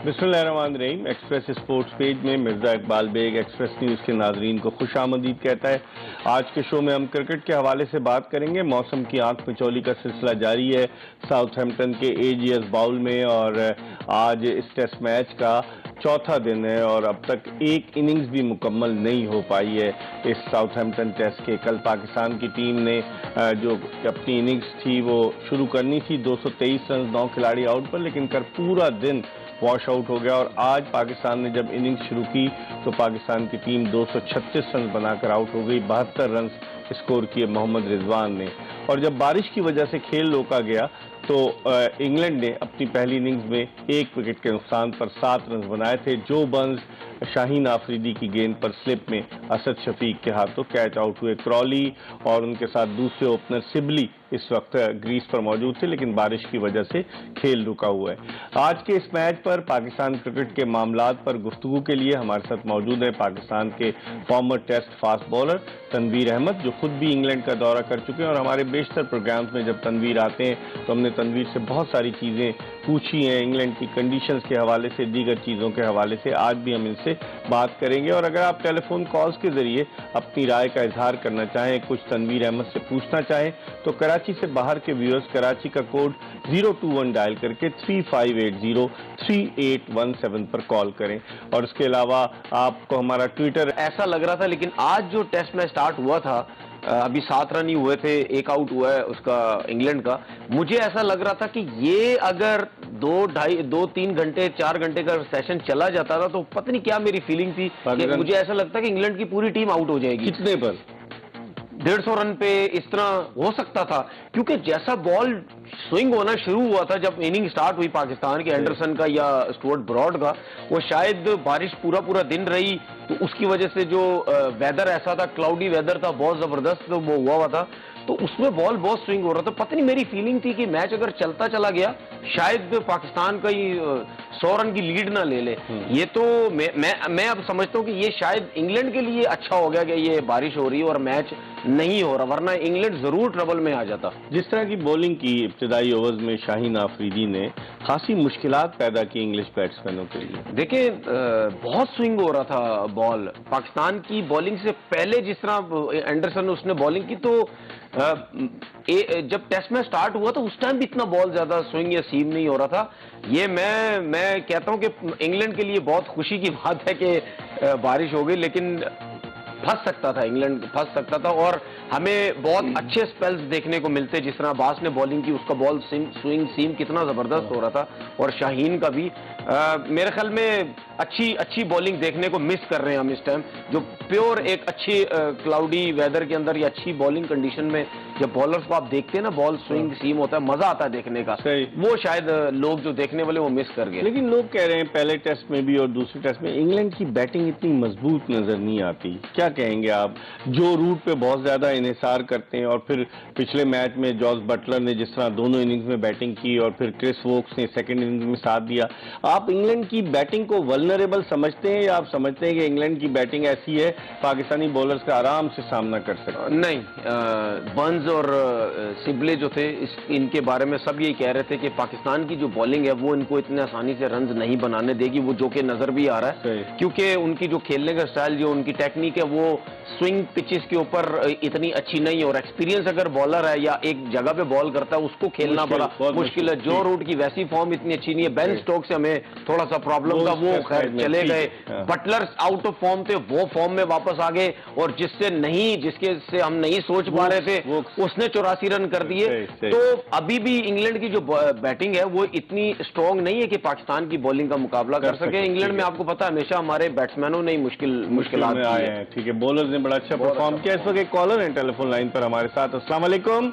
बिस्मिल्लाहिर्रहमानिर्रहीम। Express sports page में Mirza Iqbal Baig Express News के नाजरीन को खुशामदीद कहता है। आज के शो में हम क्रिकेट के हवाले से बात करेंगे। मौसम की आंख मिचौली का सिलसिला जारी है साउथहैम्पटन के एजीएस बाउल में, और आज इस टेस्ट मैच का चौथा दिन है और अब तक एक इनिंग्स भी मुकम्मल नहीं हो पाई है इस साउथहैम्पटन टेस्ट के। कल पाकिस्तान की टीम ने जो अपनी इनिंग्स थी वो शुरू करनी थी 223 रन 9 खिलाड़ी आउट पर, लेकिन कल पूरा दिन वॉश आउट हो गया और आज पाकिस्तान ने जब इनिंग्स शुरू की तो पाकिस्तान की टीम 236 रन बनाकर आउट हो गई। 72 रन स्कोर किए मोहम्मद रिजवान ने। और जब बारिश की वजह से खेल रोका गया तो इंग्लैंड ने अपनी पहली इनिंग्स में 1 विकेट के नुकसान पर 7 रन बनाए थे। जो बर्न्स शाहीन आफरीदी की गेंद पर स्लिप में असद शफीक के हाथों कैच आउट हुए। क्रॉली और उनके साथ दूसरे ओपनर सिबली इस वक्त ग्रीस पर मौजूद थे, लेकिन बारिश की वजह से खेल रुका हुआ है। आज के इस मैच पर पाकिस्तान क्रिकेट के मामलात पर गुफ्तगू के लिए हमारे साथ मौजूद है पाकिस्तान के former test fast bowler Tanveer Ahmed, जो खुद भी इंग्लैंड का दौरा कर चुके हैं। और हमारे बेशतर प्रोग्राम्स में जब तनवीर आते हैं तो हमने तनवीर से बहुत सारी चीज़ें पूछी हैं, इंग्लैंड की कंडीशंस के हवाले से, दीगर चीज़ों के हवाले से। आज भी हम इनसे बात करेंगे। और अगर आप टेलीफोन कॉल्स के जरिए अपनी राय का इजहार करना चाहें, कुछ तनवीर अहमद से पूछना चाहें, तो कराची से बाहर के व्यूअर्स कराची का कोड 021 डायल करके 35803817 पर कॉल करें। और इसके अलावा आपको हमारा ट्विटर ऐसा लग रहा था, लेकिन आज जो टेस्ट मैच स्टार्ट हुआ था, अभी 7 रन ही हुए थे, 1 आउट हुआ है उसका इंग्लैंड का। मुझे ऐसा लग रहा था कि ये अगर 2-3 घंटे 4 घंटे का सेशन चला जाता था तो पता नहीं क्या मेरी फीलिंग थी कि मुझे ऐसा लगता कि इंग्लैंड की पूरी टीम आउट हो जाएगी। कितने पर? 150 रन पे इस तरह हो सकता था, क्योंकि जैसा बॉल स्विंग होना शुरू हुआ था जब इनिंग स्टार्ट हुई पाकिस्तान के एंडरसन का या स्टुअर्ट ब्रॉड का, वो शायद बारिश पूरा दिन रही तो उसकी वजह से जो वेदर ऐसा था, क्लाउडी वेदर था, बहुत जबरदस्त वो हुआ था, तो उसमें बॉल बहुत स्विंग हो रहा था। पता नहीं मेरी फीलिंग थी कि मैच अगर चलता चला गया शायद पाकिस्तान का ही 100 रन की लीड ना ले ले। ये तो मैं अब समझता हूँ कि ये शायद इंग्लैंड के लिए अच्छा हो गया कि ये बारिश हो रही है और मैच नहीं हो रहा, वरना इंग्लैंड जरूर ट्रबल में आ जाता। जिस तरह की बॉलिंग की इब्तिदाई ओवर्स में शाहीन आफरीदी ने, खासी मुश्किलात पैदा की इंग्लिश बैट्समैनों के लिए। देखिए बहुत स्विंग हो रहा था बॉल पाकिस्तान की बॉलिंग से पहले। जिस तरह एंडरसन उसने बॉलिंग की तो जब टेस्ट में स्टार्ट हुआ तो उस टाइम भी इतना बॉल ज्यादा स्विंग या सीम नहीं हो रहा था। ये मैं कहता हूं कि इंग्लैंड के लिए बहुत खुशी की बात है कि बारिश हो गई, लेकिन फंस सकता था, इंग्लैंड फंस सकता था और हमें बहुत अच्छे स्पेल्स देखने को मिलते। जिस तरह अब्बास ने बॉलिंग की, उसका बॉल स्विंग सीम कितना जबरदस्त हो रहा था, और शाहीन का भी मेरे ख्याल में अच्छी बॉलिंग देखने को मिस कर रहे हैं हम इस टाइम। जो प्योर एक अच्छी क्लाउडी वेदर के अंदर या अच्छी बॉलिंग कंडीशन में जब बॉलर्स को आप देखते हैं ना, बॉल स्विंग सीम होता है, मजा आता है देखने का, वो शायद लोग जो देखने वाले वो मिस कर गए। लेकिन लोग कह रहे हैं पहले टेस्ट में भी और दूसरे टेस्ट में इंग्लैंड की बैटिंग इतनी मजबूत नजर नहीं आती। क्या कहेंगे आप, जो रूट पे बहुत ज्यादा इन्हिसार करते हैं? और फिर पिछले मैच में जॉस बटलर ने जिस तरह दोनों इनिंग्स में बैटिंग की और फिर क्रिस वोक्स ने सेकंड इनिंग्स में साथ दिया, आप इंग्लैंड की बैटिंग को वल्नरेबल समझते हैं या आप समझते हैं कि इंग्लैंड की बैटिंग ऐसी है पाकिस्तानी बॉलर्स का आराम से सामना कर सकते? नहीं, बर्न्स और सिबले जो थे इनके बारे में सब यही कह रहे थे कि पाकिस्तान की जो बॉलिंग है वो इनको इतने आसानी से रन्स नहीं बनाने देगी, वो जो कि नजर भी आ रहा है, क्योंकि उनकी जो खेलने का स्टाइल, जो उनकी टेक्निक है, वो स्विंग पिचेस के ऊपर इतनी अच्छी नहीं है। और एक्सपीरियंस अगर बॉलर है या एक जगह पे बॉल करता है उसको खेलना बड़ा मुश्किल है। जो रूट की वैसी फॉर्म इतनी अच्छी नहीं है। बेन स्टोक्स से हमें थोड़ा सा प्रॉब्लम था, वो खैर चले गए। बटलर आउट ऑफ फॉर्म थे, वो फॉर्म में वापस आ गए, और जिसके से हम नहीं सोच पा रहे थे उसने 84 रन कर दिए। तो अभी भी इंग्लैंड की जो बैटिंग है वो इतनी स्ट्रांग नहीं है कि पाकिस्तान की बॉलिंग का मुकाबला कर सके। इंग्लैंड में आपको पता है हमेशा हमारे बैट्समैनों ने मुश्किलात आए हैं। ठीक है, बॉलर्स ने बड़ा अच्छा परफॉर्म किया। इस वक्त एक कॉलर है टेलीफोन लाइन पर हमारे साथ। अस्सलाम वालेकुम।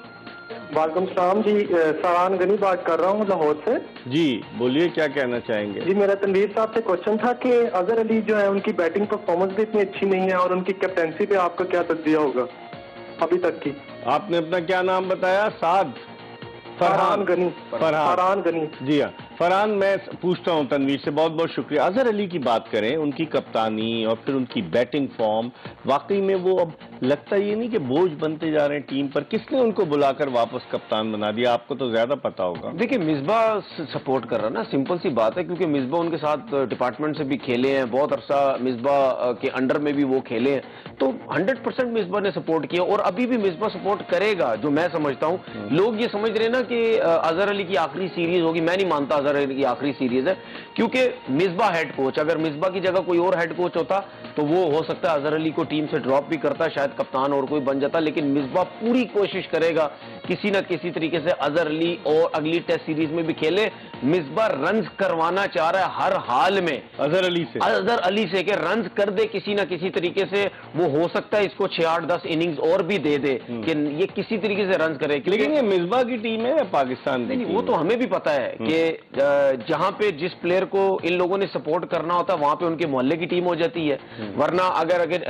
वालेकुम सलाम जी, फरहान गनी बात कर रहा हूँ लाहौर से। जी बोलिए, क्या कहना चाहेंगे? जी, मेरा तनवीर साहब से क्वेश्चन था कि अजहर अली जो है उनकी बैटिंग परफॉर्मेंस भी इतनी अच्छी नहीं है, और उनकी कैप्टेंसी पे आपका क्या तजज़िया होगा अभी तक की? आपने अपना क्या नाम बताया? साद फरहान गनी। फरहान गनी। जी हाँ फरहान, मैं पूछता हूँ तनवीर से, बहुत बहुत शुक्रिया। अजहर अली की बात करें, उनकी कप्तानी और फिर उनकी बैटिंग फॉर्म, वाकई में वो अब लगता ये नहीं कि बोझ बनते जा रहे हैं टीम पर? किसने उनको बुलाकर वापस कप्तान बना दिया? आपको तो ज्यादा पता होगा। देखिए मिसबाह सपोर्ट कर रहा ना, सिंपल सी बात है, क्योंकि मिसबाह उनके साथ डिपार्टमेंट से भी खेले हैं, बहुत अरसा मिसबाह के अंडर में भी वो खेले हैं, तो 100% मिसबाह ने सपोर्ट किया और अभी भी मिसबाह सपोर्ट करेगा, जो मैं समझता हूँ। लोग ये समझ रहे हैं ना कि अजहर अली की आखिरी सीरीज होगी, मैं नहीं मानता अजहर अली की आखिरी सीरीज है, क्योंकि मिसबाह हेड कोच, अगर मिसबाह की जगह कोई और हेड कोच होता तो वो हो सकता है अजहर अली को टीम से ड्रॉप भी करता, शायद कप्तान और कोई बन जाता, लेकिन मिसबाह पूरी कोशिश करेगा किसी न किसी तरीके से अजहर अली और अगली टेस्ट सीरीज में भी खेले। मिसबाह रन्स करवाना चाह रहा है हर हाल में अजहर अली से कि रन्स कर दे किसी न किसी तरीके से। वो हो सकता है इसको 6-8-10 इनिंग्स और भी दे दे कि ये किसी तरीके से रन्स करे। लेकिन ये मिसबाह की टीम है या पाकिस्तान की? नहीं, वो तो हमें भी पता है कि जहां पे जिस प्लेयर को इन लोगों ने सपोर्ट करना होता है वहां पे उनके मोहल्ले की टीम हो जाती है, वरना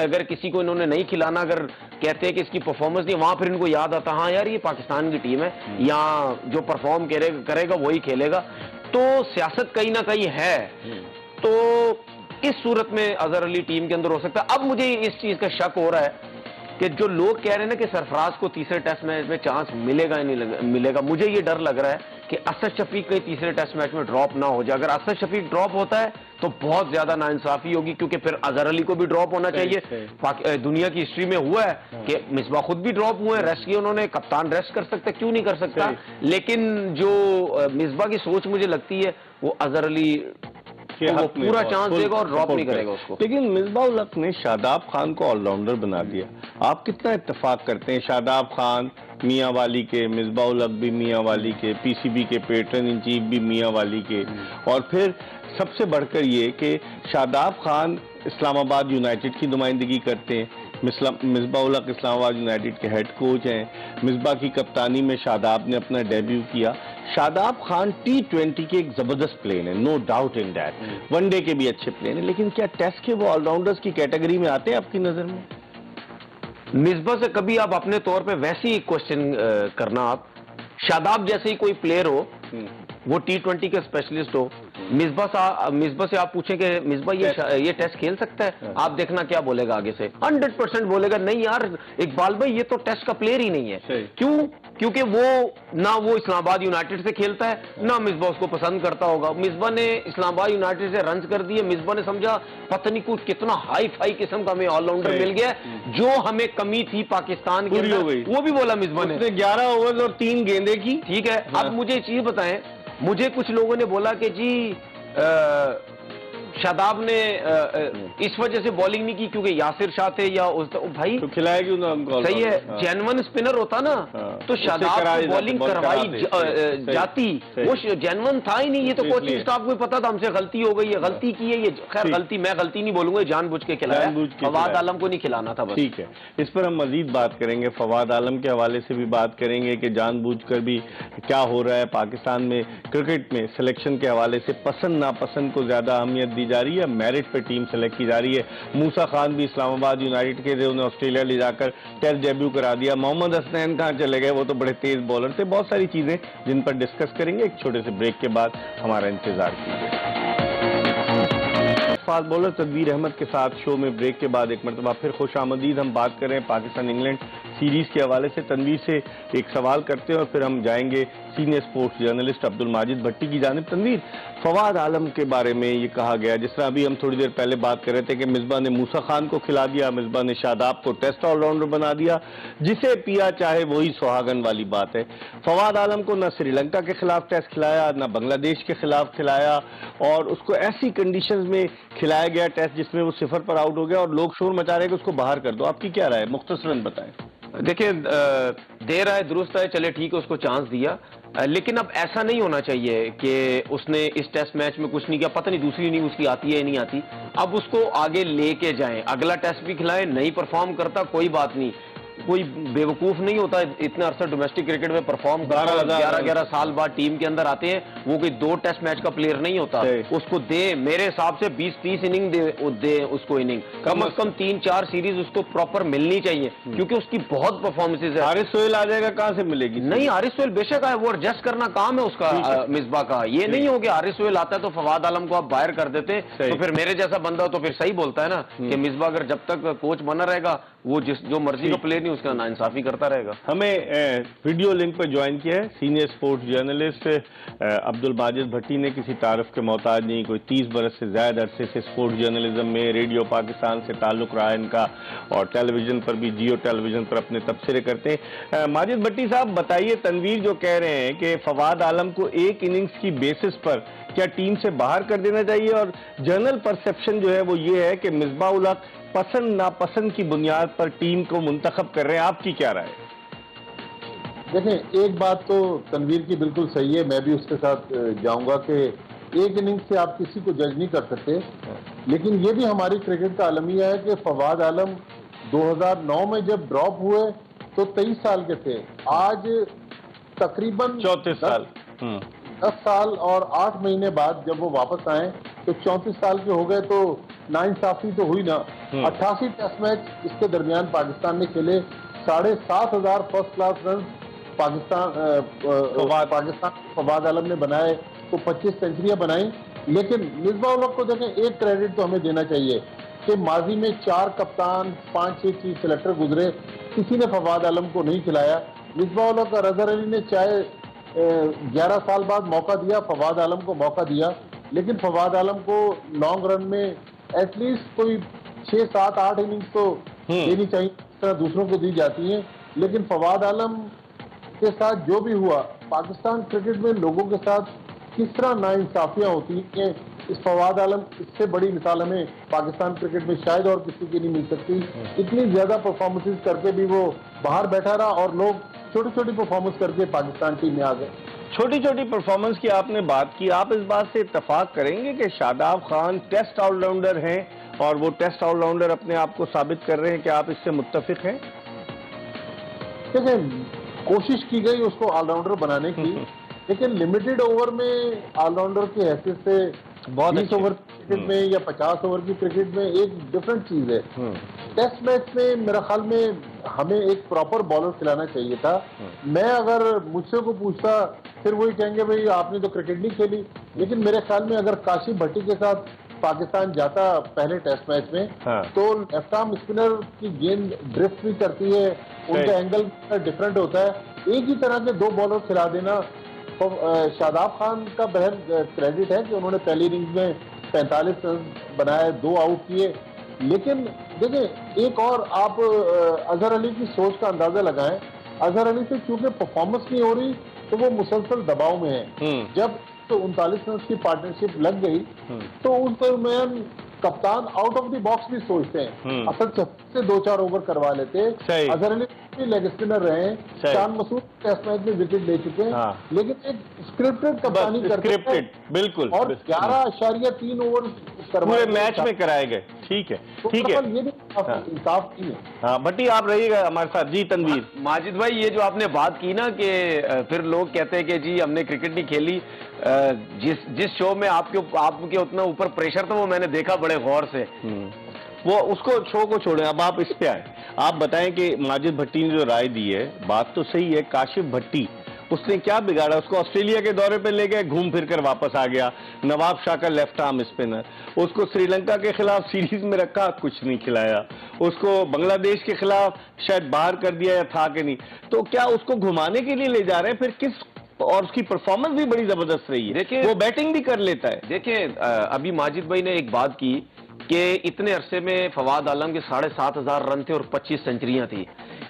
अगर किसी को इन्होंने नहीं खिलाना, अगर कहते हैं कि इसकी परफॉर्मेंस नहीं, वहां फिर इनको याद आता हाँ यार ये पाकिस्तान की टीम है, यहाँ जो परफॉर्म करेगा वही खेलेगा। तो सियासत कहीं ना कहीं है, तो इस सूरत में अजहर अली टीम के अंदर हो सकता है। अब मुझे इस चीज का शक हो रहा है कि जो लोग कह रहे हैं ना कि सरफराज को तीसरे टेस्ट मैच में चांस मिलेगा या नहीं मिलेगा, मुझे ये डर लग रहा है कि असद शफीक कहीं तीसरे टेस्ट मैच में ड्रॉप ना हो जाए। अगर असद शफीक ड्रॉप होता है तो बहुत ज्यादा नाइंसाफी होगी, क्योंकि फिर अजहर अली को भी ड्रॉप होना चाहिए। दुनिया की हिस्ट्री में हुआ है कि मिसबाह खुद भी ड्रॉप हुए, रेस्ट किए उन्होंने, कप्तान रेस्ट कर सकता है, क्यों नहीं कर सकता। लेकिन जो मिसबाह की सोच मुझे लगती है वो अजहर अली वो पूरा चांस देगा और ड्रॉप नहीं करेगा उसको। लेकिन मिसबाह उल हक ने शादाब खान को ऑलराउंडर बना दिया। आप कितना इत्तेफाक करते हैं? शादाब खान मियाँ वाली के, मिसबाह उल हक भी मियाँ वाली के, पीसीबी के पैटर्न इन चीफ भी मियाँ वाली के, और फिर सबसे बढ़कर ये कि शादाब खान इस्लामाबाद यूनाइटेड की नुमाइंदगी करते हैं, मिसबाह उल हक इस्लामाबाद यूनाइटेड के हेड कोच हैं, मिसबाह की कप्तानी में शादाब ने अपना डेब्यू किया। शादाब खान T20 के एक जबरदस्त प्लेयर हैं, no doubt in that, one day के भी अच्छे प्लेयर हैं, लेकिन क्या टेस्ट के वो ऑलराउंडर्स की कैटेगरी में आते हैं आपकी नजर में? मिसबाह से कभी आप अपने तौर पे वैसे ही क्वेश्चन करना, आप शादाब जैसे ही कोई प्लेयर हो, वो T20 के स्पेशलिस्ट हो, मिसबाह से आप पूछें कि मिसबाह ये टेस्ट खेल सकता है, आप देखना क्या बोलेगा आगे से। 100% बोलेगा नहीं यार इकबाल भाई ये तो टेस्ट का प्लेयर ही नहीं है। क्यों? क्योंकि वो ना वो इस्लामाबाद यूनाइटेड से खेलता है, ना मिसबाह उसको पसंद करता होगा। मिसबाह ने इस्लामाबाद यूनाइटेड से रन्स कर दिए, मिसबाह ने समझा पता नहीं कुछ कितना हाई फाई किस्म का हमें ऑलराउंडर मिल गया, जो हमें कमी थी पाकिस्तान की वो भी बोला मिसबाह ने। 11 ओवर और 3 गेंदें की। ठीक है, अब मुझे एक चीज बताएं, मुझे कुछ लोगों ने बोला कि जी शादाब ने इस वजह से बॉलिंग नहीं की क्योंकि यासिर शाह थे या भाई तो खिलाया क्यों ना हमको? सही है, जेन्युइन स्पिनर होता ना तो शादाब को बॉलिंग करवाई जाती, वो जेन्युइन था ही नहीं। ये तो कोचिंग स्टाफ को पता था हमसे गलती हो गई है, गलती की है ये, खैर गलती मैं गलती नहीं बोलूंगा, जानबूझ के खिलाया, फवाद आलम को नहीं खिलाना था बस। ठीक है, इस पर हम मजीद बात करेंगे, फवाद आलम के हवाले से भी बात करेंगे कि जानबूझकर भी क्या हो रहा है पाकिस्तान में क्रिकेट में, सिलेक्शन के हवाले से पसंद नापसंद को ज्यादा अहमियत दी जा रही है, मेरिट पे टीम सेलेक्ट की जा रही है। मूसा खान भी इस्लामाबाद यूनाइटेड के थे, उन्हें ऑस्ट्रेलिया ले जाकर टेस्ट डेब्यू करा दिया। मोहम्मद हसनैन कहाँ चले गए? वो तो बड़े तेज बॉलर थे। बहुत सारी चीजें जिन पर डिस्कस करेंगे, एक छोटे से ब्रेक के बाद हमारा इंतजार कीजिए। फास्ट बॉलर तनवीर अहमद के साथ शो में ब्रेक के बाद एक मरतबा फिर खुश आमदीद। हम बात कर रहे हैं पाकिस्तान इंग्लैंड सीरीज के हवाले से। तनवीर से एक सवाल करते हैं और फिर हम जाएंगे senior sports journalist Abdul Majid Bhatti की जानिब। तनवीर, फवाद आलम के बारे में ये कहा गया, जिस तरह अभी हम थोड़ी देर पहले बात कर रहे थे कि मिसबाह ने मूसा खान को खिला दिया, मिसबाह ने शादाब को टेस्ट ऑलराउंडर बना दिया, जिसे पिया चाहे वही सुहागन वाली बात है। फवाद आलम को न श्रीलंका के खिलाफ टेस्ट खिलाया, न बांग्लादेश के खिलाफ खिलाया, और उसको ऐसी कंडीशंस में खिलाया गया टेस्ट जिसमें वो 0 पर आउट हो गया और लोग शोर मचा रहे हैं कि उसको बाहर कर दो। आपकी क्या राय है? मुख्तसरन बताएं। देखिए, देर आए दुरुस्त आए, चले ठीक है, उसको चांस दिया, लेकिन अब ऐसा नहीं होना चाहिए कि उसने इस टेस्ट मैच में कुछ नहीं किया, पता नहीं दूसरी इनिंग उसकी आती है या नहीं आती, अब उसको आगे लेके जाएं, अगला टेस्ट भी खिलाएं, नहीं परफॉर्म करता कोई बात नहीं, कोई बेवकूफ नहीं होता इतना अरसा डोमेस्टिक क्रिकेट में परफॉर्म करता है, 11-11 साल बाद टीम के अंदर आते हैं, वो कोई 2 टेस्ट मैच का प्लेयर नहीं होता, उसको दे, मेरे हिसाब से 20-30 इनिंग दे उसको, इनिंग कम से कम 3-4 सीरीज उसको प्रॉपर मिलनी चाहिए, क्योंकि उसकी बहुत परफॉर्मेंसेज है। हारिस सोहेल आ जाएगा, कहां से मिलेगी? नहीं, हारिस सोहेल बेशक आए, वो एडजस्ट करना काम है उसका, मिसबाह का। ये नहीं हो गया हारिस सोहेल आता है तो फवाद आलम को आप बाहर कर देते, तो फिर मेरे जैसा बंदा तो फिर सही बोलता है ना कि मिसबाह अगर जब तक कोच बना रहेगा वो जो मर्जी का प्लेयर नहीं उसका नाइंसाफी करता रहेगा। हमें वीडियो लिंक पर ज्वाइन किया है senior sports journalist Abdul Majid Bhatti ने। किसी तारफ के मोहताज नहीं, कोई 30 बरस से ज्यादा अरसे से स्पोर्ट्स जर्नलिज्म में, रेडियो पाकिस्तान से ताल्लुक रहा है इनका, और टेलीविजन पर भी, जियो टेलीविजन पर अपने तबसरे करते हैं। माजिद भट्टी साहब बताइए, तनवीर जो कह रहे हैं कि फवाद आलम को एक इनिंग्स की बेसिस पर क्या टीम से बाहर कर देना चाहिए, और जनरल परसेप्शन जो है वो ये है कि मिसबाह उल हक पसंद नापसंद की बुनियाद पर टीम को मुंतखब कर रहे हैं, आपकी क्या राय है? देखें, एक बात तो तनवीर की बिल्कुल सही है, मैं भी उसके साथ जाऊंगा कि एक इनिंग्स से आप किसी को जज नहीं कर सकते, लेकिन ये भी हमारी क्रिकेट का अलमिया है कि फवाद आलम 2009 में जब ड्रॉप हुए तो 23 साल के थे, आज तकरीबन 34 साल 10 साल और 8 महीने बाद जब वो वापस आए तो 34 साल के हो गए, तो नाइंसाफी तो हुई ना। 88 टेस्ट मैच इसके दरमियान पाकिस्तान ने खेले, 7,500 first class run Pakistan Fawad Alam ने बनाए, तो 25 सेंचुरियां बनाई। लेकिन मिसबाह उल हक को देखें, एक क्रेडिट तो हमें देना चाहिए कि माजी में 4 कप्तान, 5-6 चीफ सेलेक्टर गुजरे, किसी ने फवाद आलम को नहीं खिलाया। मिसबाह उल हक और अजहर अली ने चाहे 11 साल बाद मौका दिया, फवाद आलम को मौका दिया, लेकिन फवाद आलम को लॉन्ग रन में एटलीस्ट कोई 6, 7, 8 इनिंग्स तो देनी चाहिए, इस तरह दूसरों को दी जाती है। लेकिन फवाद आलम के साथ जो भी हुआ, पाकिस्तान क्रिकेट में लोगों के साथ किस तरह नाइंसाफियां होती हैं, इस फवाद आलम, इससे बड़ी मिसाल हमें पाकिस्तान क्रिकेट में शायद और किसी की नहीं मिल सकती। इतनी ज्यादा परफॉर्मेंसेस करके भी वो बाहर बैठा रहा और लोग छोटी छोटी परफॉर्मेंस करके पाकिस्तान टीम में आ गए। छोटी छोटी परफॉर्मेंस की आपने बात की, आप इस बात से इत्तेफाक करेंगे कि शादाब खान टेस्ट ऑलराउंडर हैं और वो टेस्ट ऑलराउंडर अपने आप को साबित कर रहे हैं, कि आप इससे मुत्तफिक हैं? देखिए, कोशिश की गई उसको ऑलराउंडर बनाने की, लेकिन लिमिटेड ओवर में ऑलराउंडर की हैसियत से 20 ओवर क्रिकेट में या 50 ओवर की क्रिकेट में एक डिफरेंट चीज है। टेस्ट मैच में मेरा ख्याल में हमें एक प्रॉपर बॉलर खिलाना चाहिए था। मैं अगर मुझसे को पूछता, फिर वही कहेंगे भाई आपने तो क्रिकेट नहीं खेली, लेकिन मेरे ख्याल में अगर काशिफ भट्टी के साथ पाकिस्तान जाता पहले टेस्ट मैच में, तो लेफ्ट आर्म स्पिनर की गेंद ड्रिफ्ट भी करती है, उनका एंगल डिफरेंट होता है, एक ही तरह के 2 बॉलर खिला देना। तो शादाब खान का बहर क्रेडिट है कि उन्होंने पहली इनिंग्स में 45 रन बनाए, 2 आउट किए। लेकिन देखिए, एक और आप अजहर अली की सोच का अंदाजा लगाएं। अजहर अली से चूंकि परफॉर्मेंस नहीं हो रही, तो वो मुसलसल दबाव में है। जब तो 39 रन की पार्टनरशिप लग गई, तो उस दरमियान कप्तान आउट ऑफ द बॉक्स भी सोचते हैं, असल से 2-4 ओवर करवा लेते। अजहर अली लेग स्पिनर रहे, शान मसूद टेस्ट मैच में विकेट ले चुके हैं, लेकिन एक स्क्रिप्टेड कप्तानी करते बिल्कुल, और 11.3 ओवर पूरे मैच में कराए गए। ठीक है, ठीक है, ये भी इंसाफ नहीं है। हाँ भट्टी, आप रहिएगा हमारे साथ। जी तनवीर। माजिद भाई, ये जो आपने बात की ना कि फिर लोग कहते हैं कि जी हमने क्रिकेट नहीं खेली, जिस शो में आपके उतना ऊपर प्रेशर था वो मैंने देखा बड़े गौर से। वो उसको शो को छोड़ें, अब आप इस पे आए। आप बताएं कि माजिद भट्टी ने जो राय दी है, बात तो सही है। काशिफ भट्टी, उसने क्या बिगाड़ा? उसको ऑस्ट्रेलिया के दौरे पे ले गए, घूम फिर कर वापस आ गया। नवाब शाह का लेफ्ट आर्म स्पिनर, उसको श्रीलंका के खिलाफ सीरीज में रखा, कुछ नहीं खिलाया। उसको बांग्लादेश के खिलाफ शायद बाहर कर दिया, या था कि नहीं। तो क्या उसको घुमाने के लिए ले जा रहे हैं फिर? किस, और उसकी परफॉर्मेंस भी बड़ी जबरदस्त रही है। देखिए, वो बैटिंग भी कर लेता है। देखिए, अभी माजिद भाई ने एक बात की कि इतने अरसे में फवाद आलम के 7,500 रन थे और 25 सेंचुरियां थी।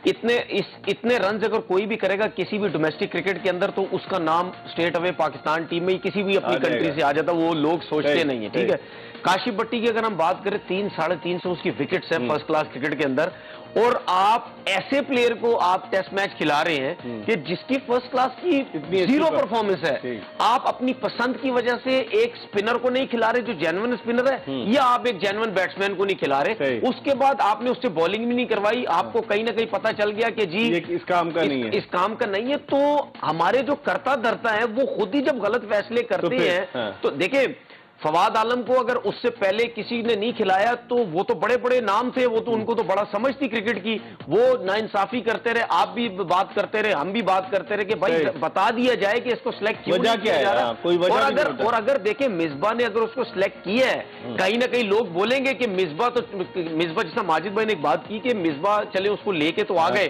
इतने रन अगर कोई भी करेगा किसी भी डोमेस्टिक क्रिकेट के अंदर, तो उसका नाम स्टेट अवे पाकिस्तान टीम में किसी भी अपनी कंट्री से आ जाता, वो लोग सोचते नहीं है। ठीक है, काशिफ भट्टी की अगर हम बात करें, 300-350 उसकी विकेट्स हैं फर्स्ट क्लास क्रिकेट के अंदर, और आप ऐसे प्लेयर को आप टेस्ट मैच खिला रहे हैं कि जिसकी फर्स्ट क्लास की 0 परफॉर्मेंस है। आप अपनी पसंद की वजह से एक स्पिनर को नहीं खिला रहे जो जेन्युइन स्पिनर है, या आप एक जेन्युइन बैट्समैन को नहीं खिला रहे। उसके बाद आपने उससे बॉलिंग भी नहीं करवाई, आपको कहीं ना कहीं पता चल गया कि जी इस काम का नहीं है, इस काम का नहीं है। तो हमारे जो कर्ता धर्ता है वो खुद ही जब गलत फैसले करते हैं, तो देखिए फवाद आलम को अगर उससे पहले किसी ने नहीं खिलाया तो वो तो बड़े बड़े नाम थे, वो तो उनको तो बड़ा समझ थी क्रिकेट की, वो नाइंसाफी करते रहे, आप भी बात करते रहे, हम भी बात करते रहे कि भाई बता दिया जाए कि इसको सिलेक्ट क्यों नहीं किया जा रहा। कोई वजह और अगर देखें मिसबा ने अगर उसको सिलेक्ट किया है, कहीं ना कहीं लोग बोलेंगे कि मिसबा जिसना माजिद भाई ने एक बात की कि मिसबा चले उसको लेके तो आ गए,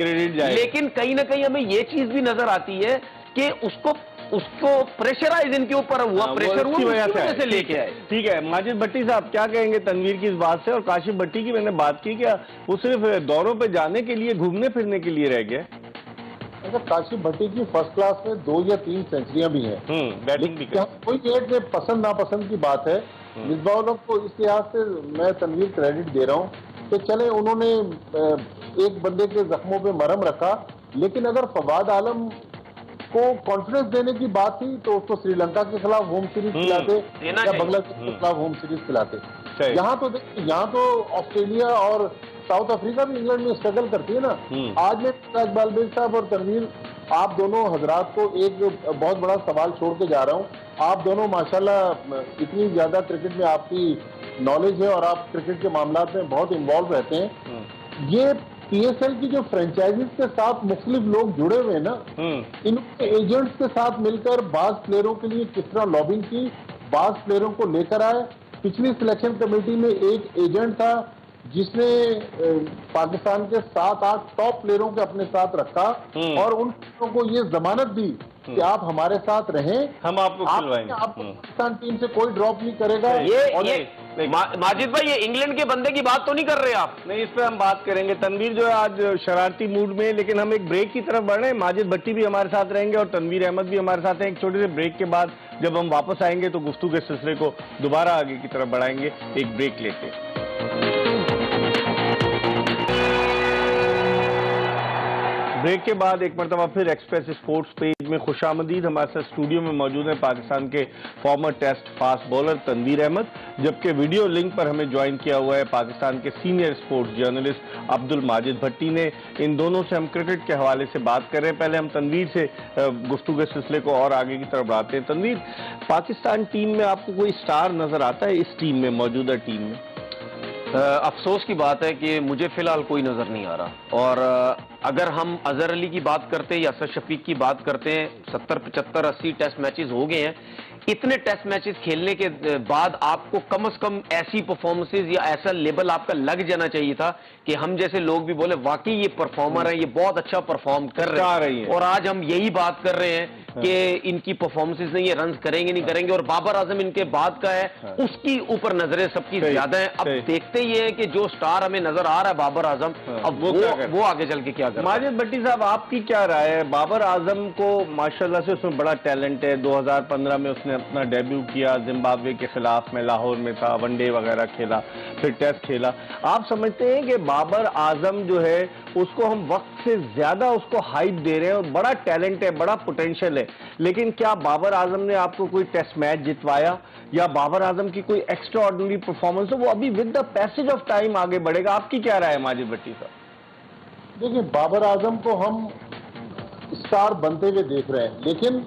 लेकिन कहीं ना कहीं हमें ये चीज भी नजर आती है कि उसको प्रेशराइज इनके ऊपर हुआ, प्रेशर हुआ, वजह से लेके आए। ठीक है, माजिद भट्टी साहब क्या कहेंगे तनवीर की इस बात से? और काशिफ भट्टी की मैंने बात की, क्या वो सिर्फ दौरों पे जाने के लिए, घूमने फिरने के लिए रह गया? अच्छा, काशिफ भट्टी की फर्स्ट क्लास में 2 या 3 सेंचुरियां भी हैं, बैटिंग भी कर। कोई एक पसंद नापसंद की बात है। मिसबाह उल हक को इस लिहाज से मैं तनवीर क्रेडिट दे रहा हूँ कि चले उन्होंने एक बंदे के जख्मों पे मरहम रखा, लेकिन अगर फवाद आलम को कॉन्फिडेंस देने की बात थी तो उसको श्रीलंका के खिलाफ होम सीरीज खिलाते या बांग्लादेश के खिलाफ होम सीरीज खिलाते। यहाँ तो ऑस्ट्रेलिया और साउथ अफ्रीका भी इंग्लैंड में स्ट्रगल करती है ना। आज मैं इकबाल बेग साहब और तनवीर, आप दोनों हजरात को एक बहुत बड़ा सवाल छोड़ के जा रहा हूँ। आप दोनों माशाल्लाह इतनी ज्यादा क्रिकेट में आपकी नॉलेज है और आप क्रिकेट के मामलात में बहुत इन्वॉल्व रहते हैं। ये PSL की जो फ्रेंचाइजीज के साथ मुख्तलिफ लोग जुड़े हुए हैं ना, इनके एजेंट्स के साथ मिलकर बाज प्लेयरों के लिए किस तरह लॉबिंग की, बाज प्लेयरों को लेकर आए। पिछली सिलेक्शन कमेटी में एक एजेंट था जिसने पाकिस्तान के 7-8 टॉप प्लेयरों के अपने साथ रखा और उन प्लेयरों को ये जमानत दी कि आप हमारे साथ रहें, हम आपको खिलवाएंगे। आपको पाकिस्तान टीम से कोई ड्रॉप नहीं करेगा। माजिद भाई, ये इंग्लैंड के बंदे की बात तो नहीं कर रहे आप? नहीं, इस पर हम बात करेंगे। तनवीर जो है आज शरारती मूड में, लेकिन हम एक ब्रेक की तरफ बढ़ रहे हैं। माजिद भट्टी भी हमारे साथ रहेंगे और तनवीर अहमद भी हमारे साथ हैं। एक छोटे से ब्रेक के बाद जब हम वापस आएंगे तो गुफ्तगू के सिलसिले को दोबारा आगे की तरफ बढ़ाएंगे, एक ब्रेक लेके। ब्रेक के बाद एक मरतबा फिर एक्सप्रेस स्पोर्ट्स पेज में खुशामदीद। हमारे साथ स्टूडियो में मौजूद है पाकिस्तान के former test fast bowler Tanveer Ahmed, जबकि वीडियो लिंक पर हमें ज्वाइन किया हुआ है पाकिस्तान के senior sports journalist Abdul Majid Bhatti ने। इन दोनों से हम क्रिकेट के हवाले से बात कर रहे हैं। पहले हम तनवीर से गुफ्तगू के सिलसिले को और आगे की तरफ बढ़ाते हैं। तनवीर, पाकिस्तान टीम में आपको कोई स्टार नजर आता है? इस टीम में, मौजूदा टीम में? अफसोस की बात है कि मुझे फिलहाल कोई नजर नहीं आ रहा। और अगर हम अजहर अली की बात करते हैं या असद शफीक की बात करते हैं, 70, 75, 80 टेस्ट मैचेस हो गए हैं। इतने टेस्ट मैचेस खेलने के बाद आपको कम से कम ऐसी परफॉर्मेंसेज या ऐसा लेवल आपका लग जाना चाहिए था कि हम जैसे लोग भी बोले वाकई ये परफॉर्मर है, ये बहुत अच्छा परफॉर्म कर रहे हैं। और आज हम यही बात कर रहे हैं कि इनकी परफॉर्मेंसेज नहीं है, रन करेंगे नहीं करेंगे। और बाबर आजम इनके बाद का है, उसकी ऊपर नजरें सबकी ज्यादा है। अब देखते ही है कि जो स्टार हमें नजर आ रहा है बाबर आजम, अब वो आगे चल के क्या कर। माजिद भट्टी साहब, आपकी क्या राय है? बाबर आजम को माशाल्लाह से उसमें बड़ा टैलेंट है। 2015 में उसने अपना डेब्यू किया, जिम्बाब्वे के खिलाफ में लाहौर में था, वनडे वगैरह खेला, फिर टेस्ट खेला। आप समझते हैं कि बाबर आजम जो है उसको हम वक्त से ज्यादा उसको हाइप दे रहे हैं और बड़ा टैलेंट है, बड़ा पोटेंशियल है, लेकिन क्या बाबर आजम ने आपको कोई टेस्ट मैच जितवाया या बाबर आजम की कोई एक्स्ट्रा ऑर्डिनरी परफॉर्मेंस हो? वो अभी with the passage of time आगे बढ़ेगा। आपकी क्या राय है माजिद भट्टी साहब? देखिए, बाबर आजम को हम स्टार बनते हुए देख रहे हैं, लेकिन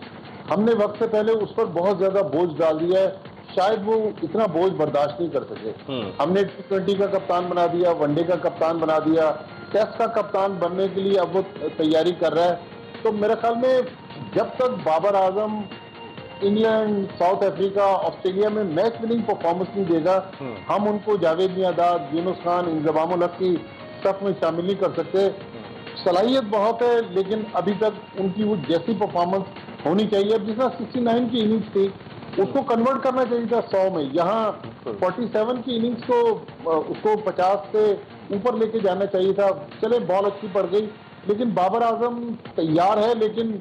हमने वक्त से पहले उस पर बहुत ज्यादा बोझ डाल दिया है। शायद वो इतना बोझ बर्दाश्त नहीं कर सके। हमने T20 का कप्तान बना दिया, वनडे का कप्तान बना दिया, टेस्ट का कप्तान बनने के लिए अब वो तैयारी कर रहा है। तो मेरे ख्याल में जब तक Babar Azam England, south Africa, Australia में मैच विनिंग परफॉर्मेंस नहीं देगा, हम उनको जावेद मियांदाद, यूनुस खान, इंजमाम उल हक की सफ में शामिल नहीं कर सकते। सलाहियत बहुत है, लेकिन अभी तक उनकी वो जैसी परफॉर्मेंस होनी चाहिए, अब जिस 69 की इनिंग्स थी उसको कन्वर्ट करना चाहिए था 100 में। यहाँ 47 की इनिंग्स को उसको 50 से ऊपर लेके जाना चाहिए था। चले, बॉल अच्छी पड़ गई, लेकिन बाबर आजम तैयार है, लेकिन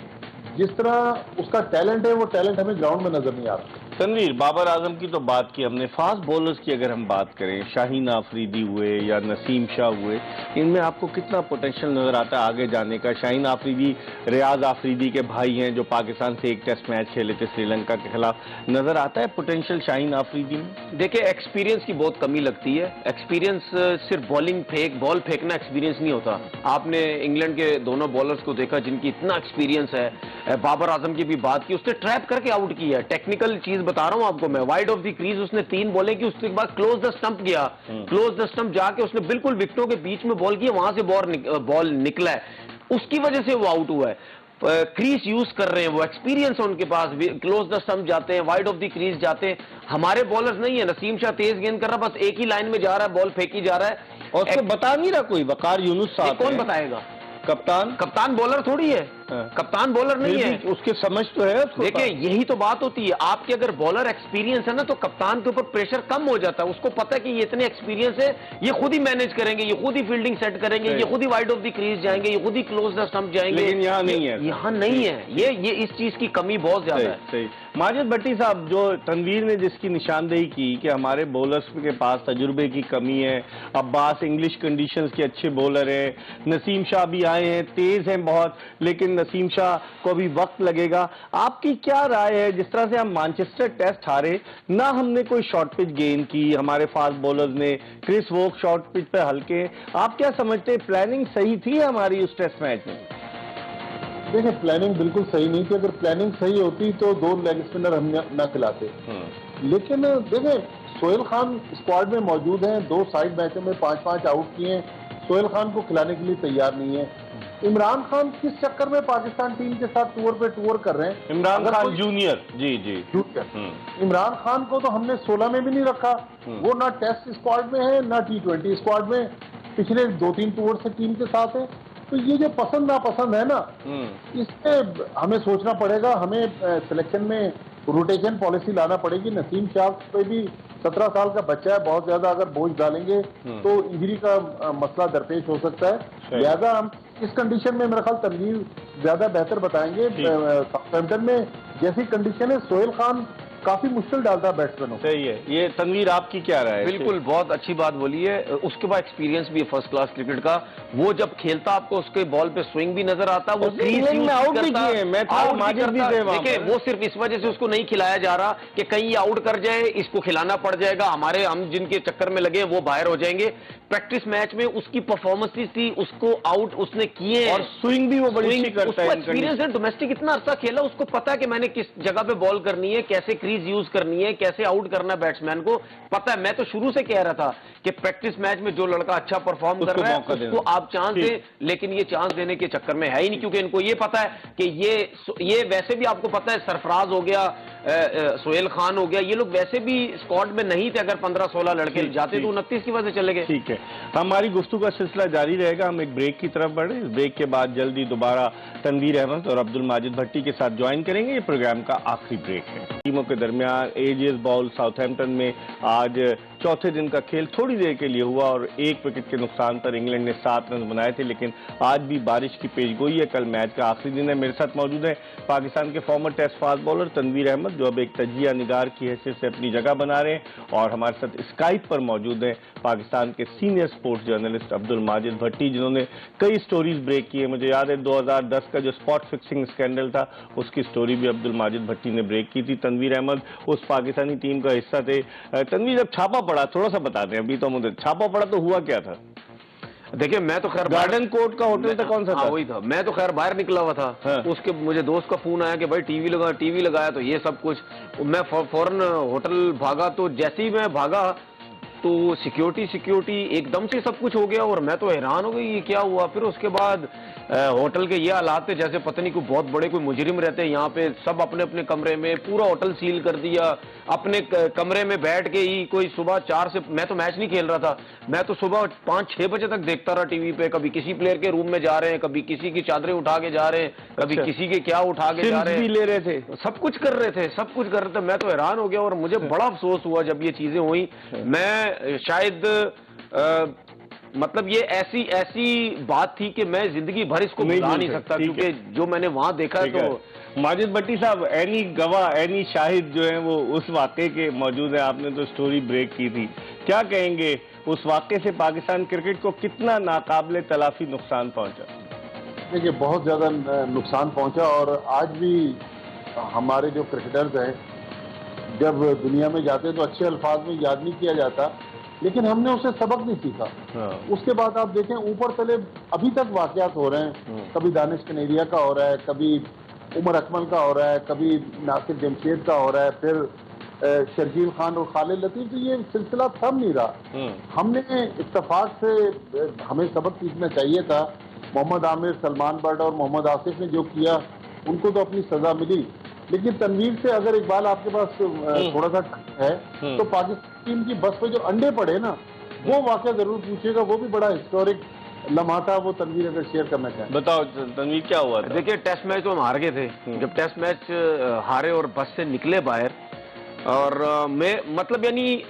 जिस तरह उसका टैलेंट है वो टैलेंट हमें ग्राउंड में नजर नहीं आ रहा। तनवीर, बाबर आजम की तो बात की हमने, फास्ट बॉलर्स की अगर हम बात करें, शाहीन आफरीदी हुए या नसीम शाह हुए, इनमें आपको कितना पोटेंशियल नजर आता है आगे जाने का? शाहीन आफरीदी रियाज आफरीदी के भाई हैं जो पाकिस्तान से एक टेस्ट मैच खेले थे श्रीलंका के खिलाफ। नजर आता है पोटेंशियल शाहीन आफरीदी में? देखिए, एक्सपीरियंस की बहुत कमी लगती है। एक्सपीरियंस सिर्फ बॉल फेंकना एक्सपीरियंस नहीं होता। आपने इंग्लैंड के दोनों बॉलर्स को देखा जिनकी इतना एक्सपीरियंस है। बाबर आजम की भी बात की, उसने ट्रैप करके आउट किया है। टेक्निकल चीज बता रहा हूं आपको मैं, वाइड ऑफ द क्रीज उसने 3 बॉलें की, उसके बाद क्लोज द स्टंप गया, क्लोज द स्टंप जाके उसने बिल्कुल विकेटों के बीच में बॉल किया, वहां से बॉल निकला है, उसकी वजह से वो आउट हुआ है। क्रीज यूज कर रहे हैं, वो एक्सपीरियंस है उनके पास, क्लोज द स्टंप जाते हैं, वाइड ऑफ द क्रीज जाते हैं। हमारे बॉलर्स नहीं है, नसीम शाह तेज गेंद कर रहा, बस एक ही लाइन में जा रहा है, बॉल फेंकी जा रहा है और उसको बता नहीं रहा कोई, वकार यूनुस साहब कौन बताएगा? कप्तान बॉलर थोड़ी है, कप्तान बॉलर नहीं है, उसके समझ तो है उसको। देखिए यही तो बात होती है, आपके अगर बॉलर एक्सपीरियंस है ना तो कप्तान के ऊपर प्रेशर कम हो जाता है, उसको पता है कि ये इतने एक्सपीरियंस है, ये खुद ही मैनेज करेंगे, ये खुद ही फील्डिंग सेट करेंगे, ये खुद ही वाइड ऑफ द क्रीज जाएंगे, ये खुद ही क्लोज द स्टंप जाएंगे। लेकिन यहाँ नहीं है, यहाँ नहीं है, ये इस चीज की कमी बहुत ज्यादा है। सही। माजिद भट्टी साहब, जो तनवीर ने जिसकी निशानदेही की कि हमारे बॉलर्स के पास तजुर्बे की कमी है, अब्बास इंग्लिश कंडीशंस के अच्छे बॉलर हैं, नसीम शाह भी आए हैं, तेज हैं बहुत, लेकिन नसीम शाह को भी वक्त लगेगा। आपकी क्या राय है, जिस तरह से हम मैनचेस्टर टेस्ट हारे ना, हमने कोई शॉर्ट पिच गेंद की, हमारे फास्ट बॉलर्स ने, क्रिस वोक शॉर्ट पिच पे हल्के, आप क्या समझते हैं, प्लानिंग सही थी हमारी उस टेस्ट मैच में? देखिए, प्लानिंग बिल्कुल सही नहीं थी, अगर प्लानिंग सही होती तो 2 लेग स्पिनर हम न खिलाते। लेकिन देखिए, सोहेल खान स्क्वाड में मौजूद हैं, 2 साइड मैचों में 5-5 आउट किए हैं, सोहेल खान को खिलाने के लिए तैयार नहीं है। इमरान खान किस चक्कर में पाकिस्तान टीम के साथ टूर कर रहे हैं? इमरान खान जूनियर, जी जूनियर। इमरान खान को तो हमने 16 में भी नहीं रखा, वो ना टेस्ट स्क्वाड में है ना T20 स्क्वाड में, पिछले 2-3 टूर से टीम के साथ है। तो ये जो पसंद नापसंद है ना, इससे हमें सोचना पड़ेगा, हमें सिलेक्शन में रोटेशन पॉलिसी लाना पड़ेगी। नसीम शाह पे भी 17 साल का बच्चा है, बहुत ज्यादा अगर बोझ डालेंगे तो इंजरी का मसला दरपेश हो सकता है। लिहाजा हम इस कंडीशन में मेरा ख्याल तनवीर ज्यादा बेहतर बताएंगे। साउथहैम्पटन में जैसी कंडीशन है, सोहेल खान काफी मुश्किल डालता है बैट्समैनों। सही है। ये तनवीर आपकी क्या राय है? बिल्कुल, बहुत अच्छी बात बोली है। उसके बाद एक्सपीरियंस भी है फर्स्ट क्लास क्रिकेट का, वो जब खेलता आपको उसके बॉल पे स्विंग भी नजर आता, वो में आउट भी किए, मैं था माजिद भी थे वहां। देखिए, वो सिर्फ इस वजह से उसको नहीं खिलाया जा रहा कि कहीं ये आउट कर जाए, इसको खिलाना पड़ जाएगा, हम जिनके चक्कर में लगे वो बाहर हो जाएंगे। प्रैक्टिस मैच में उसकी परफॉर्मेंस थी, उसको आउट उसने किए और स्विंग भी वो बड़ी करता है। एक्सपीरियंस है, डोमेस्टिक इतना अर्सा खेला, उसको पता है कि मैंने किस जगह पे बॉल करनी है, कैसे क्रीज यूज करनी है, कैसे आउट करना है बैट्समैन को पता है। मैं तो शुरू से कह रहा था कि प्रैक्टिस मैच में जो लड़का अच्छा परफॉर्म कर रहा है उसको आप चांस दें, लेकिन ये चांस देने के चक्कर में है ही नहीं, क्योंकि इनको ये पता है कि ये वैसे भी आपको पता है, सरफराज हो गया, सोहेल खान हो गया, ये लोग वैसे भी स्क्वाड में नहीं थे। अगर 15-16 लड़के जाते तो 29 की वजह से चले गए। ठीक है, हमारी गुफ्तगू का सिलसिला जारी रहेगा। हम एक ब्रेक की तरफ बढ़े, इस ब्रेक के बाद जल्दी दोबारा तनवीर अहमद और अब्दुल माजिद भट्टी के साथ ज्वाइन करेंगे। ये प्रोग्राम का आखिरी ब्रेक है। टीमों के दरमियान एजियस बॉल साउथहैम्पटन में आज चौथे दिन का खेल थोड़ी देर के लिए हुआ और 1 विकेट के नुकसान पर इंग्लैंड ने 7 रन बनाए थे, लेकिन आज भी बारिश की पेशगोई है। कल मैच का आखिरी दिन है। मेरे साथ मौजूद है पाकिस्तान के former test fast bowler Tanveer Ahmed, जो अब एक तजिया निगार की हैसियत से अपनी जगह बना रहे हैं, और हमारे साथ स्काइप पर मौजूद है पाकिस्तान के senior sports journalist Abdul Majid Bhatti, जिन्होंने कई स्टोरीज ब्रेक की है। मुझे याद है 2010 का जो स्पॉट फिक्सिंग स्कैंडल था, उसकी स्टोरी भी अब्दुल माजिद भट्टी ने ब्रेक की थी। तनवीर अहमद उस पाकिस्तानी टीम का हिस्सा थे। तनवीर, जब छापा पड़ा, थोड़ा सा बता दें। अभी तो मुझे छापा पड़ा तो हुआ क्या था? देखिए, मैं तो खैर गार्डन कोर्ट का होटल था, कौन सा था? वही था। मैं तो खैर बाहर निकला हुआ था। हाँ। उसके मुझे दोस्त का फोन आया कि भाई टीवी लगाया, तो ये सब कुछ। मैं फौरन होटल भागा, तो जैसे ही मैं भागा तो सिक्योरिटी एकदम से सब कुछ हो गया, और मैं तो हैरान हो गई ये क्या हुआ। फिर उसके बाद होटल के ये हालात थे जैसे पता नहीं कोई बहुत बड़े कोई मुजरिम रहते हैं यहाँ पे। सब अपने अपने कमरे में, पूरा होटल सील कर दिया। अपने कमरे में बैठ के ही कोई सुबह 4 से, मैं तो मैच नहीं खेल रहा था, मैं तो सुबह 5-6 बजे तक देखता रहा टीवी पे। कभी किसी प्लेयर के रूम में जा रहे हैं, कभी किसी की चादरें उठा के जा रहे हैं, कभी किसी के क्या उठा के जा रहे हैं, ले रहे थे, सब कुछ कर रहे थे। मैं तो हैरान हो गया और मुझे बड़ा अफसोस हुआ जब ये चीजें हुई। मैं शायद मतलब ये ऐसी बात थी कि मैं जिंदगी भर इसको भुला नहीं सकता, क्योंकि जो मैंने वहां देखा है। तो माजिद भट्टी साहब, एनी गवाह, एनी शाहिद जो है वो उस वाकये के मौजूद है। आपने तो स्टोरी ब्रेक की थी, क्या कहेंगे उस वाकये से पाकिस्तान क्रिकेट को कितना नाकाबिले तलाफी नुकसान पहुंचा? देखिए, बहुत ज्यादा नुकसान पहुंचा, और आज भी हमारे जो क्रिकेटर्स हैं जब दुनिया में जाते हैं तो अच्छे अल्फाज में याद नहीं किया जाता, लेकिन हमने उसे सबक नहीं सीखा। उसके बाद आप देखें, ऊपर तले अभी तक वाकयात हो रहे हैं। कभी दानिश कनेरिया का हो रहा है, कभी उमर अकमल का हो रहा है, कभी नासिर जमशेद का हो रहा है, फिर शर्जील खान और खालिद लतीफ, तो ये सिलसिला थम नहीं रहा। हमने इत्तेफाक से हमें सबक सीखना चाहिए था। मोहम्मद आमिर, सलमान बट और मोहम्मद आसिफ ने जो किया उनको तो अपनी सजा मिली, लेकिन तनवीर से अगर इकबाल आपके पास थोड़ा सा है तो पाकिस्तान टीम की बस पे जो अंडे पड़े ना, वो वाकया जरूर पूछिएगा। वो भी बड़ा हिस्टोरिक लम्हा था, वो तनवीर अगर शेयर करना चाहें। बताओ तनवीर क्या हुआ था? देखिए, टेस्ट मैच तो हम हार गए थे। जब टेस्ट मैच हारे और बस से निकले बाहर, और मैं मतलब यानी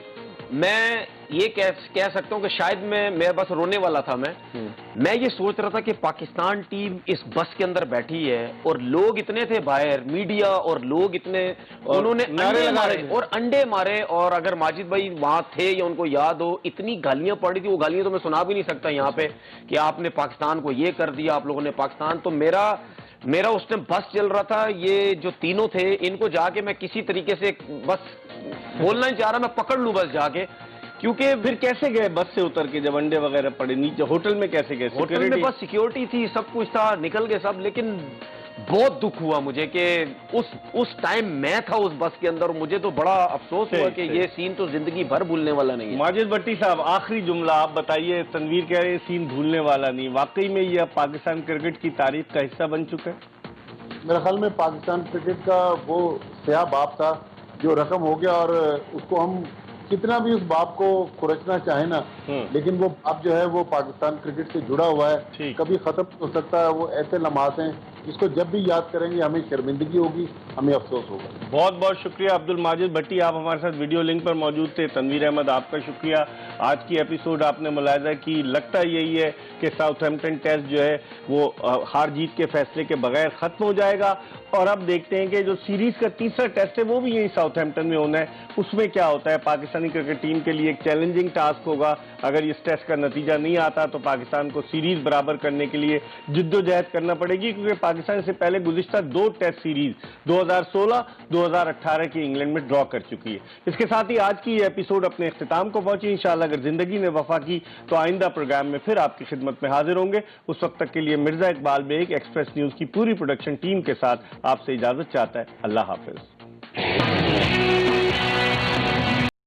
मैं ये कह सकता हूं कि शायद मैं बस रोने वाला था। मैं ये सोच रहा था कि पाकिस्तान टीम इस बस के अंदर बैठी है और लोग इतने थे बाहर, मीडिया और लोग इतने, उन्होंने अंडे मारे और अंडे मारे। और अगर माजिद भाई वहां थे या उनको याद हो, इतनी गालियां पड़ी थी, वो गालियां तो मैं सुना भी नहीं सकता यहाँ पे कि आपने पाकिस्तान को ये कर दिया, आप लोगों ने पाकिस्तान। तो मेरा उस टाइम बस चल रहा था, ये जो तीनों थे इनको जाके मैं किसी तरीके से बस बोलना ही चाह रहा, मैं पकड़ लूं बस जाके। क्योंकि फिर कैसे गए बस से उतर के जब अंडे वगैरह पड़े नीचे? होटल में कैसे गए? होटल में बस सिक्योरिटी थी, सब कुछ था, निकल गए सब। लेकिन बहुत दुख हुआ मुझे कि उस टाइम मैं था उस बस के अंदर। मुझे तो बड़ा अफसोस हुआ कि ये सीन तो जिंदगी भर भूलने वाला नहीं है। माजिद भट्टी साहब, आखिरी जुमला आप बताइए। तनवीर कह रहे हैं सीन भूलने वाला नहीं, वाकई में ये पाकिस्तान क्रिकेट की तारीख का हिस्सा बन चुका है? मेरे ख्याल में पाकिस्तान क्रिकेट का वो स्याह बाप था जो रकम हो गया, और उसको हम कितना भी उस बाप को खुरचना चाहे ना, लेकिन वो बाप जो है वो पाकिस्तान क्रिकेट से जुड़ा हुआ है, कभी खत्म हो सकता है। वो ऐसे लम्हात हैं जिसको जब भी याद करेंगे हमें शर्मिंदगी होगी, हमें अफसोस होगा। बहुत बहुत शुक्रिया अब्दुल माजिद भट्टी, आप हमारे साथ वीडियो लिंक पर मौजूद थे। तनवीर अहमद, आपका शुक्रिया। आज की एपिसोड आपने मुलाहिजा की, लगता यही है कि साउथहैम्पटन टेस्ट जो है वो हार जीत के फैसले के बगैर खत्म हो जाएगा। और अब देखते हैं कि जो सीरीज का तीसरा टेस्ट है वो भी यही साउथहैम्पटन में होना है, उसमें क्या होता है। पाकिस्तानी क्रिकेट टीम के लिए एक चैलेंजिंग टास्क होगा। अगर इस टेस्ट का नतीजा नहीं आता तो पाकिस्तान को सीरीज बराबर करने के लिए जिद्दोजहद करना पड़ेगी, क्योंकि पाकिस्तान से पहले गुज़िश्ता 2 टेस्ट सीरीज 2016, 2018 की इंग्लैंड में ड्रॉ कर चुकी है। इसके साथ ही आज की ये एपिसोड अपने इख्तिताम को पहुंची। इंशाअल्लाह अगर जिंदगी ने वफा की तो आइंदा प्रोग्राम में फिर आपकी खिदमत में हाजिर होंगे। उस वक्त तक के लिए मिर्जा इकबाल बेग एक्सप्रेस न्यूज की पूरी प्रोडक्शन टीम के साथ आपसे इजाजत चाहता है। अल्लाह हाफिज।